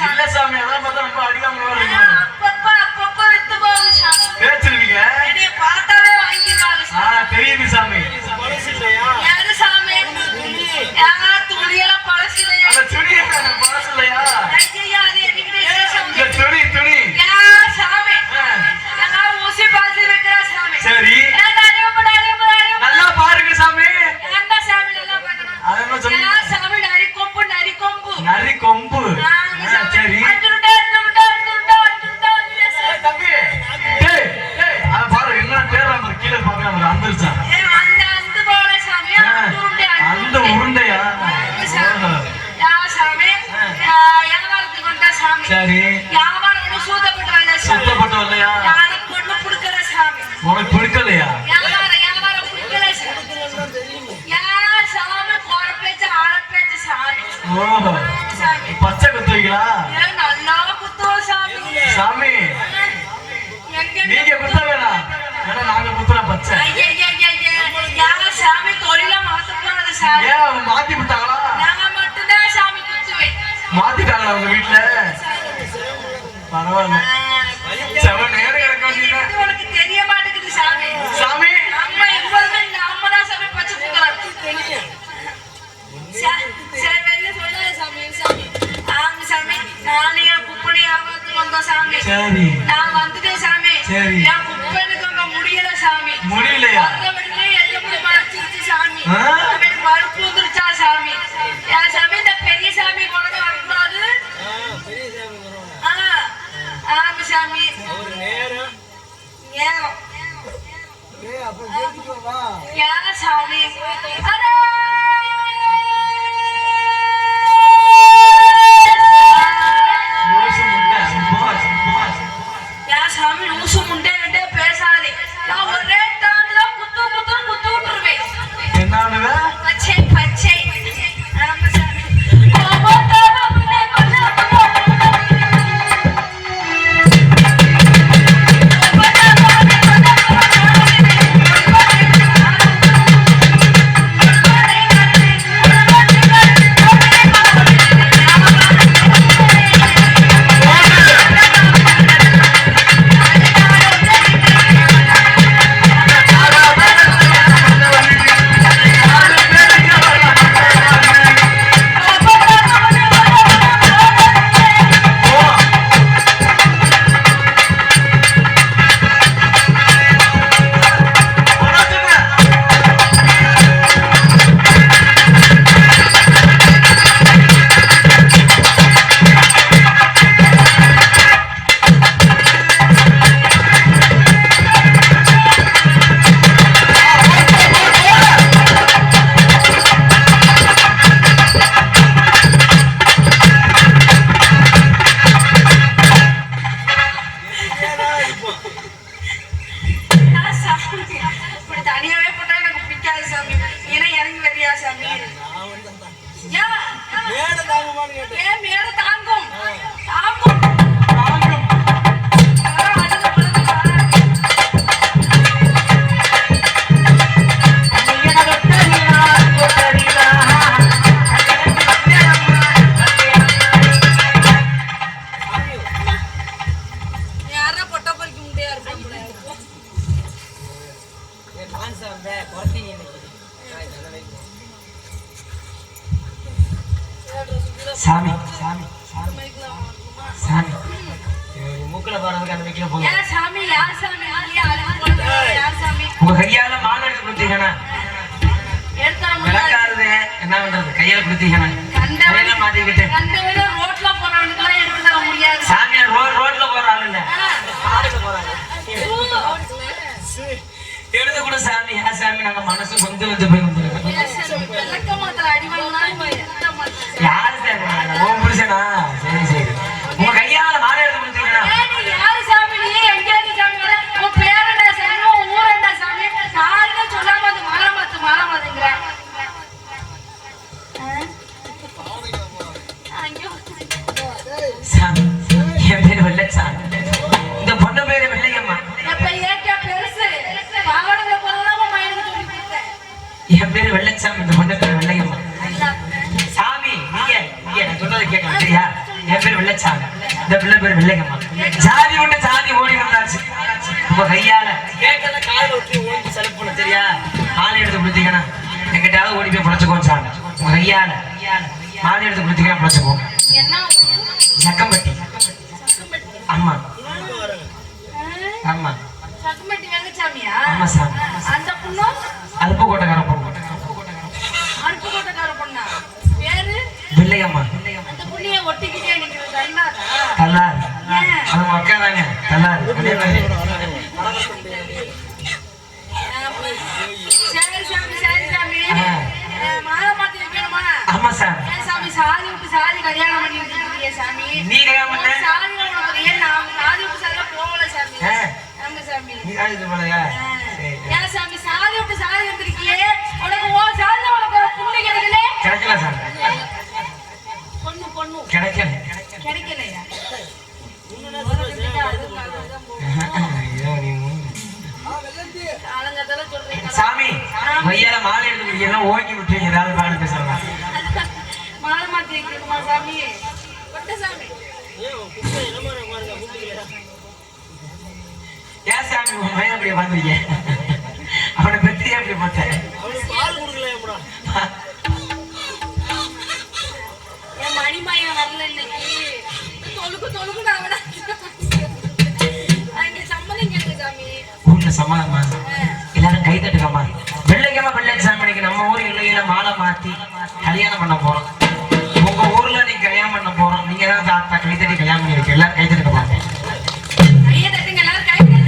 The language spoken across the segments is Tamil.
இல்ல சாமி அதான் பார்த்தா ரொம்ப அடிக்காம வரீங்க. அப்பப்ப வித்து போகுது சாமி. பேச்சுருவீங்க. என்னைய பார்த்தாலே வாங்கிடுவாங்க சாமி. தெரியுது சாமி. பழசு இல்லையா? யாரு சாமி? துணியெல்லாம் பழசு இல்லையா? அந்த துணி பழசு இல்லையா? ஐயா அது என்கிட்ட துணி துணி சாமி ஊசி பாசி வைக்கிறா சாமி. சரி நல்லா பாருங்க சாமி. என்ன சாமி நல்லா பண்ணணும்? அதெல்லாம் சொன்னீங்க சாமி நரி கொம்பு நரி கொம்பு நரி கொம்பு. சரி தம்பி அத பாரு என்ன தேடுறாங்க கீழே பாக்குறாங்க வந்துருச்சா அந்த உருண்டையா? சரி சுத்தப்பட்ட இல்லையா? உனக்கு பிடிக்கலையா? ஓஹோ பச்சை குத்துவீங்களா? சாமி நீங்க குத்த வேணாம், ஏன்னா நாங்க குத்துறோம் பச்சை. ஏன் அவங்க மாத்தி விட்டாங்களா? மாத்திட்டாங்களா உங்க வீட்டுல? பரவாயில்ல செவன் நேரம் கிடக்க வேண்டியது உனக்கு தெரிய மாட்டேங்குது சாமி. சாமி நம்ம எப்போதுமே நாம தான் சாமி பச்சை குத்துறோம். சரி வெளில சொல்லாத சாமி. சாமி ஆமா சாமி நானே குப்படி ஆகாது வந்தோம் சாமி. சரி நான் வந்துட்டேன் சாமி. சரி என் குப்பனுக்கு அங்க முடியல சாமி. முடியலையா? எப்படி மறைச்சிருச்சு சாமி. எனக்கு மறுப்பு வந்துருச்சா சாமி. என் சாமி இந்த பெரிய சாமி கொண்டு வரக்கூடாது. ஆமா சாமி நேரம் யார சாமி சாமி லூசு முண்டே பேசாதே. நான் ஒரே தாண்டுல குத்து குத்து குத்து விட்டுருவேன். என்ன பச்சை பச்சை ஆமா சாமி. சாமி சாமி சாமி மூக்குல போறதுக்கு அந்த வைக்கல போங்க. சாமி யார் சாமி? யார் சாமி? உங்க கையால மாலை எடுத்து கொடுத்தீங்கன்னா விளக்காருது என்ன பண்றது? கையால கொடுத்தீங்கன்னா கையெல்லாம் மாத்திக்கிட்டு ரோட்ல போறவனுக்குலாம் எடுத்து தர முடியாது. சாமி ரோட்ல போற ஆளு இல்ல எடுத்து கூட சாமி. ஏன் சாமி நாங்க மனசு கொஞ்சம் வந்து போய் வந்துருக்கோம். யாரு சாமி? உன் புருஷனா? சரி சரி உங்க கையால மாலை எடுத்து கொடுத்தீங்கன்னா யாரு சாமி? நீ எங்க சாமி வர? உன் பேர் என்ன சாமி? உன் ஊர் என்ன சாமி? நாளைக்கு சொல்லாம அது மாறமாத்துங்கிற சாமி. என் பேரு வெள்ளச்சாமி. இந்த பொண்ணு பேரு வெள்ளையம்மா. என் பேரு வெள்ளச்சாமி. இந்த பொண்ணு பேரு வெள்ளையம்மா. சாமி நீங்க நான் சொல்றதை கேட்கணும் சரியா? என் பேரு வெள்ளச்சாமி. வெள்ளைச்சாமி. இந்த பிள்ளை பேர் வெள்ளைக்கம்மா. ஜாதி விட்டு ஜாதி ஓடி வந்தாச்சு. உங்க கையால கேட்கல கால விட்டு ஓடி செலக்ட் பண்ண தெரியா? மாலை எடுத்து கொடுத்தீங்கன்னா எங்கிட்டாவது ஓடி போய் புழைச்சுக்கோம் சாமி. உங்க கையால மாலை எடுத்து கொடுத்தீங்கன்னா புழைச்சுக்கோம். சக்கம்பட்டி. ஆமா ஆமா சக்கம்பட்டி வெங்கச்சாமியா? ஆமா சாமி. அந்த பொண்ணு அருப்புக்கோட்டைக்கார பொண்ணு. அருப்புக்கோட்டைக்கார பொண்ணா? பேரு வெள்ளையம்மா. அந்த புள்ளிய ஒட்டிக்கிட்டே நிக்கிறது தள்ளாதா? தள்ளாது. அது மக்கா தாங்க தள்ளாது. சரி சாமி சரி சாமி. மாலை மாத்தி வைக்கணுமா? ஆமா சார். ஏன் சாமி சாதி விட்டு சாதி கல்யாணம் பண்ணி இருக்கீங்க சாமி? நீ கல்யாணம் பண்ண? சாதி உனக்கு ஏன் நான் சாதி விட்டு சாதி போகல சாமி. ஆமா சாமி. நீ சாதி போலையா? ஏன் சாமி சாதி விட்டு சாதி வந்திருக்கியே? உனக்கு ஓ சாதி உனக்கு புண்ணு கிடைக்கல? கிடைக்கல சார். பொண்ணு பொண்ணு கிடைக்கல. கிடைக்கலையா? சாமி மையால மாலை எடுத்து எல்லாம் ஓக்கி விட்டு ஏதாவது பாடு பேசலாம். மாலை மாத்தி வைக்கணுமா சாமி? கொட்ட சாமி. ஏன் சாமி உன் பையன் அப்படியே வந்துருக்க? அவனை பெற்றியே அப்படி போட்டேன். என் மணிமாயன் வரல இன்னைக்கு. தொழுக்கு தொழுக்கு நான் விட அங்க சம்மதம் கேளுங்க சாமி. ஊர்ல சமாதமா எல்லாரும் கை தட்டுக்கம்மா. வெள்ளைக்கம்மா வெள்ளைச்சாமிக்கு நம்ம ஊர் இல்லையில மாலை மாத்தி கல்யாணம் பண்ண போறோம். உங்க ஊர்ல நீங்க கல்யாணம் பண்ண போறோம். நீங்க தான் தாத்தா கை தட்டி கல்யாணம் பண்ணிருக்கு. எல்லாரும் கை தட்டுக்கம்மா. கையை தட்டுங்க எல்லாரும் கை தட்டுங்க.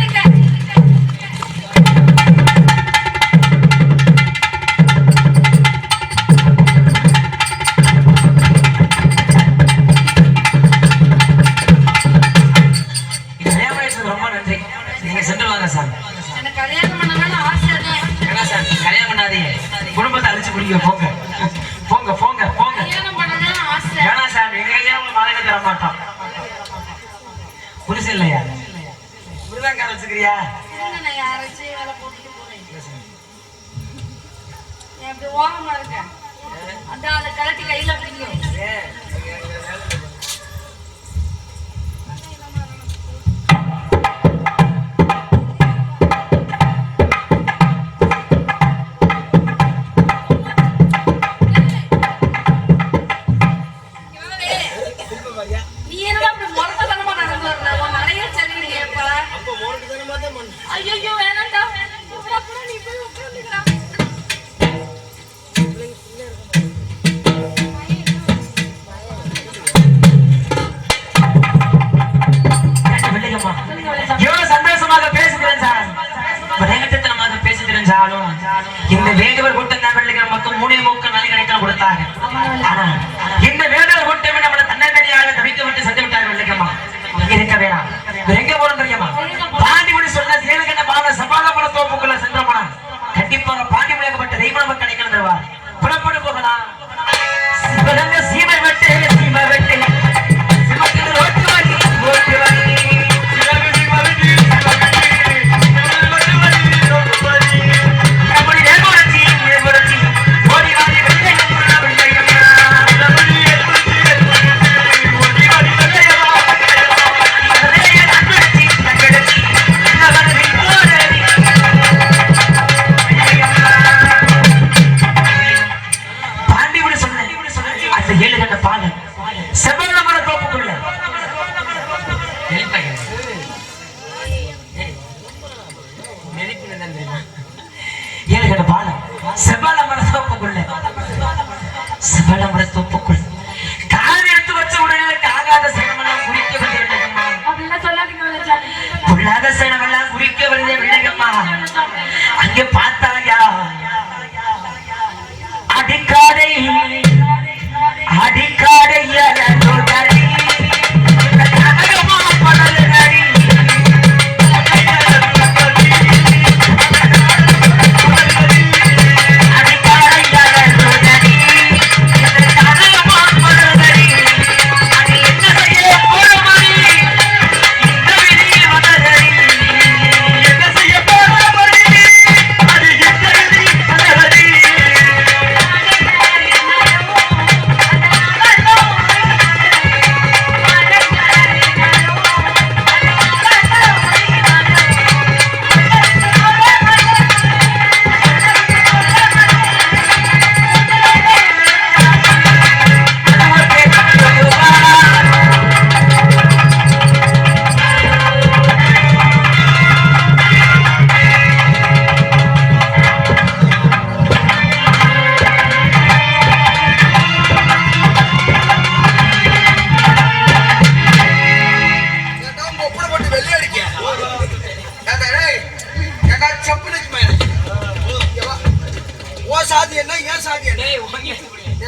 ரொம்ப நன்றி. நீங்க சென்று வாங்க சார். எனக்கு கல்யாணம் பண்ணணும்னு ஆசை தான். என்ன சார் கல்யாணம் பண்ணாதீங்க. குடும்பத்தை அழிச்சு குடிக்க போங்க போங்க போங்க போங்க. கல்யாணம் பண்ணணும்னு ஆசை. வேணா சார் எங்க கையில மாலையில தர மாட்டோம். புரிசு இல்லையா? முருகங்கார வச்சுக்கிறியா? நான் யாராச்சும் வேலை போட்டுட்டு போறேன். என் அப்படி ஓரமா இருக்கேன். அதான் அதை கலட்டி கையில பிடிக்கும். நீ என்னடா அப்படி முரட்டத்தனமா நடந்து வர்ற? உன் நிறைய சரியில்லையேப்பா. ஐயோ வேணாண்டா. அப்புறம் நீ போய் உட்காந்துக்கிறா. எவ்வளவு சந்தோஷமாக பேசுகிறேன் சார். பிரேகத்தனமாக பேசுகிறேன் சாரும். இந்த வேடுவர் கூட்டம் தான் வெள்ளைகள் மொத்தம் 3 நாளை கிடைக்க கொடுத்தாங்க. ஆனா இந்த வேடுவர் கூட்டமே நம்மளை தன்னடியாக தவித்து விட்டு சென்று விட்டார்கள். வெள்ளைக்கம்மா இருக்க வேணாம். எங்க போறோம் தெரியுமா? பாண்டிமணி சொன்ன சேனகண்ட பாவ சபாலபுர தோப்புக்குள்ள சென்றோம்னா கண்டிப்பாக பாண்டி முழக்கப்பட்ட தெய்வ நமக்கு கிடைக்கணும் தருவார். புறப்பட்டு போகலாம். சிவகங்க சீமை வெட்டு சீமை வெட்டு சிவத்தில் ரோட்டு வழி ரோட்டு வழி தோப்புக்குள் கால் எடுத்து வச்ச உடனே ஆகாத சேனமெல்லாம் குறிக்க பொல்லாத சேனமெல்லாம் குறிக்க வருதே வெள்ளையம்மா. அங்கே பார்த்தாயா அடிக்காடை அடிக்காடை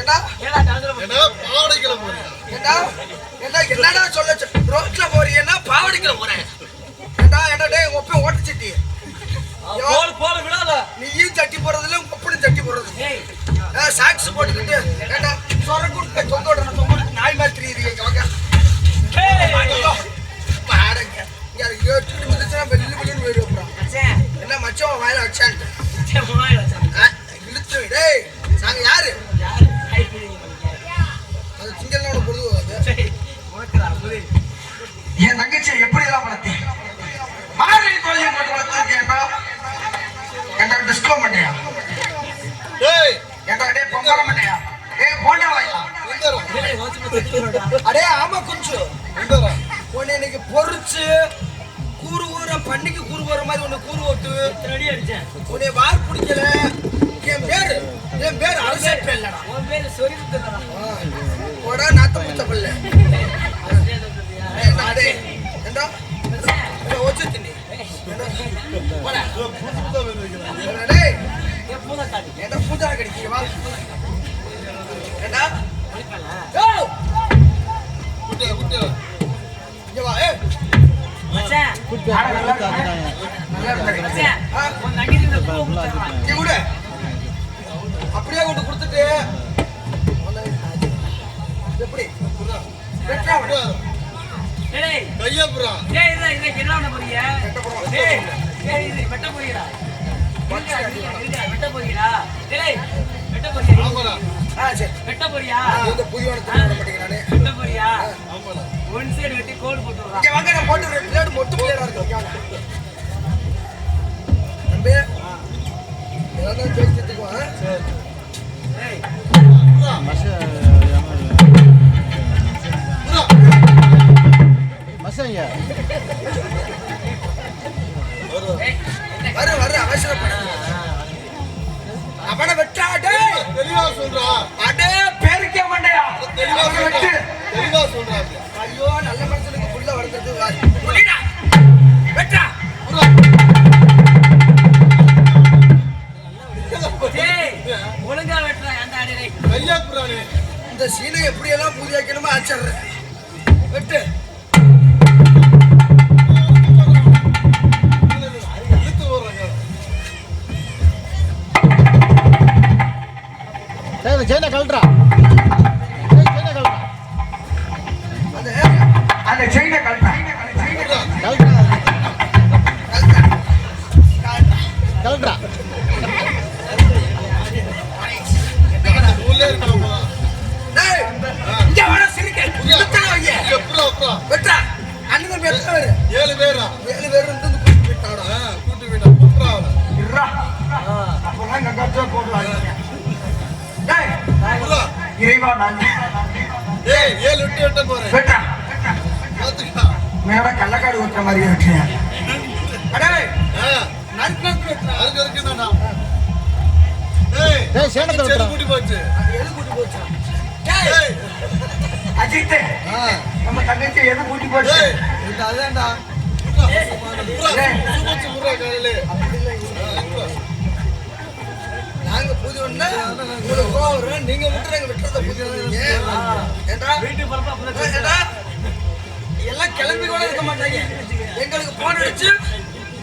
ஏண்டா ஏடா கழுத்துல என்ன பாவடைக்கல போறியா? ஏண்டா என்னடா சொல்ல ரோட்ல போறீங்கன்னா பாவடிக்கல போறேன். ஏண்டா டேய் ஒப்ப ஓட்டு சட்டி போல விடாத. நீயும் சட்டி போறதுல உங்க ஒப்பனும் சட்டி போறது. ஏய் சாக்ஸ் போட்டுக்கிட்டு ஏண்டா சொரக்குட்டு தொங்கோட நாய் மாதிரி திரியுறீங்க வாங்க. பாருங்க இங்க ஏற்று வந்துச்சுன்னா வெள்ளி வெள்ளின்னு போயிடுவோம். மச்சான் என்ன மச்சம் வாயில வச்சான்ட்டு மச்சான் போய் வச்சான். இழுத்து டேய் நாங்க யாரு யாரு ஹை ஃபீலிங் பண்ணீங்க? அது சிங்கல்னோட பொழுது சரி ஓகேடா புரி. என் தங்கச்சி எப்படி எல்லாம் வளர்த்தேன் மாறி தொழில் போட்டு வளர்த்து கேட்டா என்ன டிஸ்கோ பண்ணியா டேய் ஏண்டா டே பொங்கல மாட்டியா போண்டா வாயா எங்கடா? ஏய் வாட்ச் பண்ணி அடே ஆமா கொஞ்சம் எங்கடா? உன்னை இன்னைக்கு பொறிச்சு கூறு ஊற பண்ணிக்கு கூறு போற மாதிரி உன்னை கூறு ஓட்டு ரெடி அடிச்சேன். உன்னை வார் பிடிக்கல. என் பேர் அரசேற்ற இல்லடா. உன் பேரு சொரிந்துடா. போடா நாத்த முத்த பிள்ளை. ஏண்டா ஒச்சு தின்னி போடா புதுசா வேணும் வைக்கிறேன். டேய் ஏன் பூதா காடி? ஏண்டா பூஜா கடிக்கீங்க வா ஏண்டா குட்டே இங்க வா மச்சான் நல்லா இருக்கு மச்சான் உன் தங்கச்சி இந்த பூ குடுறான். இங்க கூட அப்படியே கொண்டு கொடுத்துட்டு எப்படி வெட்டா விடு. டேய் கையா புறா. டேய் இத என்ன பண்ண போறீங்க? டேய் டேய் இது வெட்ட போறீடா. இருடா வெட்ட போறீடா. டேய் வெட்ட போறீயா? ஆமாடா. சரி வெட்ட போறியா? இந்த புதியோட திரும்ப மாட்டேங்க நானே வெட்ட போறியா? ஆமாடா. ஒன் சைடு வெட்டி கோடு போட்டு விடுறா. இங்க வாங்க நான் போட்டு ரெண்டு பிளேட் மொட்டு பிளேடா இருக்கு தம்பி ஏதாவது பேசிட்டு வா. டேய் புறா. புறா. மசங்க வர அவசரப்பட அவனை வெட்டா டேய் தெளிவா சொல்றா. அடே பேருக்கே மாட்டேயா தெளிவா அவனை சொல்றா. வெட்டு. தெளிவா சொல்றா. ஐயோ நல்ல மனுஷனுக்கு புள்ள வளர்த்தது வாரு புடிடா வெட்டா புறா. டேய் ஒழுங்கா வெட்றா அந்த அடி டேய். கையா புறானே. இந்த சீனை எப்படி எல்லாம் பூஜை வைக்கணுமோ ஆச்சர்றேன் வெட்டு இழுத்து போறாங்க. ஜெயின கல்றா அந்த செயினை கழட்டா கல்றா கல்றா உள்ளே இருக்கலாம் போறா. டேய் இங்க வர சிரிக்க இழுத்துன வைய புறா புறா. வெட்டா அண்ணன் தம்பி எத்தனை பேரு 7 பேரா. 7 பேர் இருந்து கூட்டி போயிட்டாடா கூட்டி போயிட்டா. புறா. இருடா அப்பலாம் கங்கா போடுவாங்க டேய் புறா. இறைவா நான் ஏய் 7 விட்டு வெட்ட போறேன். வெட்டா பாத்துக்கா. மேல கள்ளக்காடு ஊத்துற மாதிரி வெட்டியா அடே ஆ. நறுக்கு வெட்டா அருக்கு தானா. ஏய் டேய் சேனத்தை சரி விட்டுறா கூட்டி போச்சு. அது எது கூட்டி போச்சா டேய் ஏய். அஜித் நம்ம தங்கச்சி எது கூட்டி போச்சு ஏய். இது அதான்டா புறா. சுமச்சு புறா காலையிலே. நாங்க பூஜை பண்ணா உங்களுக்கு கோவம் வரும் நீங்க விட்டுறங்க விட்டுறத பூஜை பண்ணுவீங்க ஏண்டா வீட்டுக்கு போறப்ப அப்பதான் ஏண்டா எல்லாம் கிளம்பி கூட இருக்க மாட்டாங்க எங்களுக்கு போன் அடிச்சு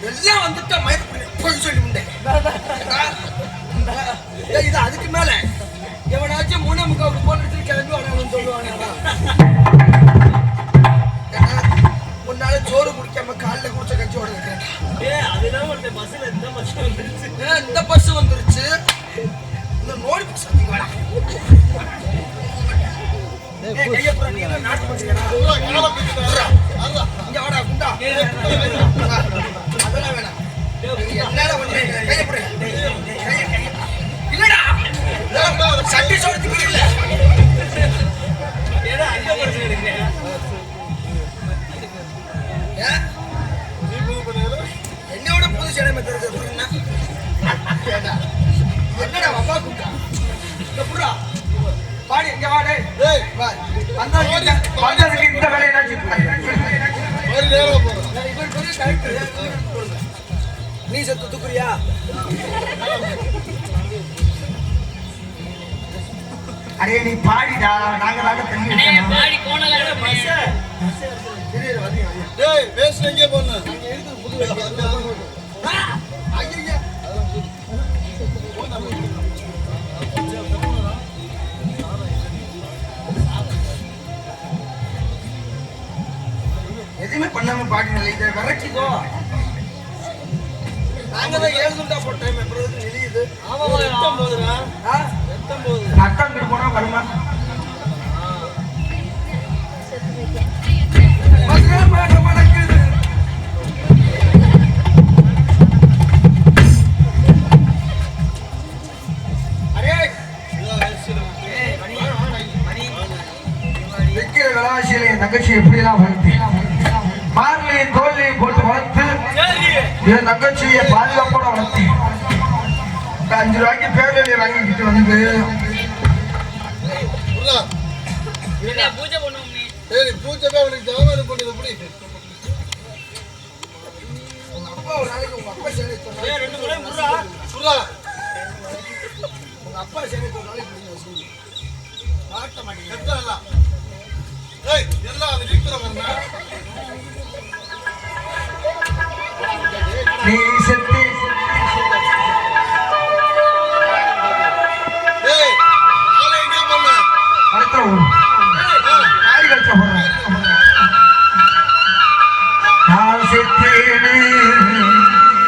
எல்லாம் வந்துட்டா மயக்க போய் சொல்லி முண்டேன் இது அதுக்கு மேல எவனாச்சும் 3:45 போன் அடிச்சு கிளம்பி வரணும்னு சொல்லுவாங்க முன்னால சோறு குடிக்காம காலைல குடிச்ச கட்சி ஓட கேட்டா டேய் அதுதான் ஒரு பஸ்ல இந்த பஸ் வந்துருச்சு. இந்த பஸ் வந்துருச்சு இந்த நோடி பஸ் வந்துங்களா கையப்புறம் நீ நாட்டு பண்றீங்களா புறா காலை பிடிச்சிட்டா. அறா. இங்க வாடா குண்டா அதெல்லாம் வேணாம் என்னால ஒண்ணு கையப்புற இல்லடா சட்டி சோறதுக்கு இல்ல ஏடா அங்க படுத்து இருக்கீங்க. ஏன்? நீ புது பண்ணல. என்னோட புது சேனை மெத்தது என்னடா அப்பா குண்டா இந்த புறா பாடி இங்க வா டேய் ஏய். வா வந்ததுக்கு இந்த வேலையை மாதிரி நேரா போறா. நீ செத்து தூக்குறியா அரே நீ பாடிடா, நாங்க தாங்க தண்ணி வைக்கணும். டேய் வேஸ்ட் எங்கே போன அங்க இருக்கு புது ஐயா எதுவுமே பண்ணாம பாடினல, இதை விரட்டிக்கோ. நாங்க தான் 7 துண்டா போட்டோம் அப்புறம் வெளியுது. ஆமாமா ரத்தம் போகுதுடா. ரத்தம் போகுது. ரத்தம் கிட்ட போனா வருமா? மதுரமாக மணக்குது. அரே வைக்கிற விளாசியில என் தங்கச்சி எப்படிலாம் வளர்த்து மார்லையும் தோல்லையும் போட்டு வளர்த்து என் தங்கச்சியை பாதுகாப்போட வளர்த்து 5 ரூபாய்க்கு பேரலையை வாங்கிக்கிட்டு வந்து பூஜை பண்ணுவோம் நீ. சரி பூஜை போய் அவனுக்கு ஜாமான் பண்ணது எப்படி? உங்க அப்பா ஒரு நாளைக்கு உங்க அப்பா சேனை சொன்னா 2 முறை முறா முறா. உங்க அப்பா சேனை ஒரு நாளைக்கு நீங்க சொல்லு. மாட்ட மாட்டீங்க. எத்தல. ஏய் எல்லாம் அது விக்ரமன்னா. நீ செத்து ஏய் ஆளே எங்க போன? அடுத்த ஊர் நாய் கழிச்ச போறேன். நான் செத்தேனே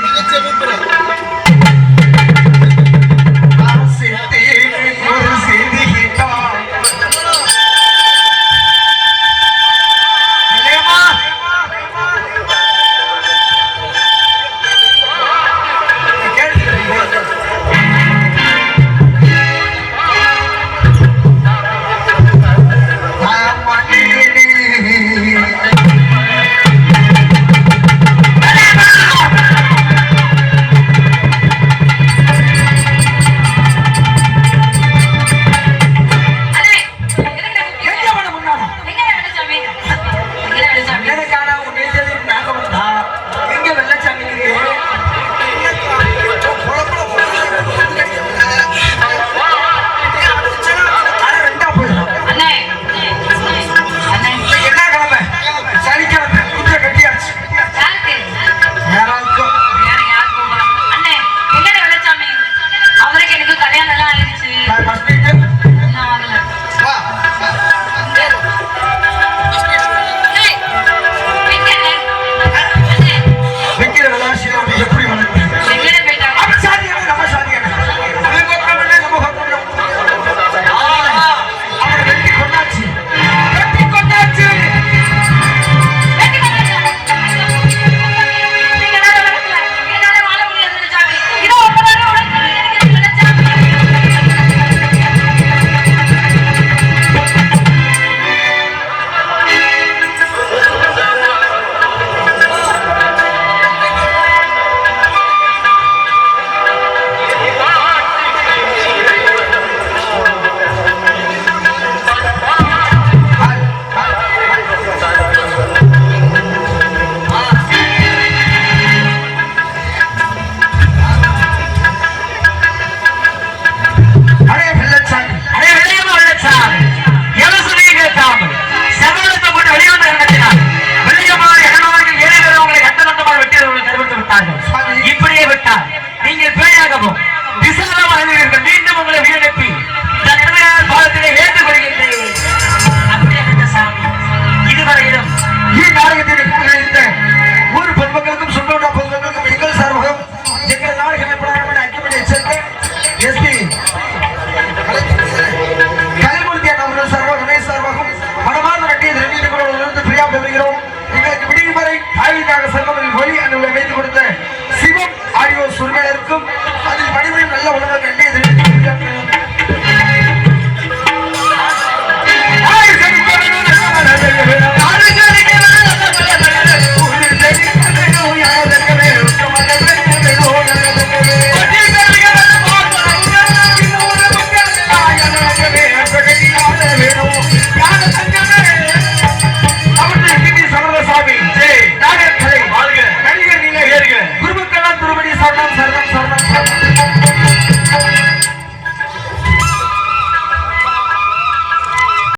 தங்கச்சி கூப்பிடு. நான் செத்தேனே ஒரு செய்தி கேட்டான். இல்லையம்மா? இப்படியே விட்டார் நீங்கள் பேயாகவும் விசாலமாக மீண்டும் உங்களை வீணப்பி பாதத்திலே ஏற்றுக் கொள்கின்றேன். இதுவரையிலும் நாடகத்திற்கு ஊர் பொதுமக்களுக்கும் சுற்றுலா பொதுமக்களுக்கும் எங்கள் சார்பாகவும் எங்கள் நாடக அமைப்பாளர்கள் அக்கிமணியை சேர்ந்த எஸ்பி கலைமூர்த்தி அவர்கள் சார்பாக துணை சார்பாகவும் மனமார்ந்த நட்டியை தெரிவித்துக் கொள்வதிலிருந்து பிரியா பெறுகிறோம். எங்களுக்கு விடியும் வரை ஆய்வுக்காக செல்வங்களில் ஒளி அனுபவம் வைத்துக் கொடுத்த சிவம் ஆடியோ சுருமையினருக்கும் அதில் மனிதனின் நல்ல உணர்வுகள்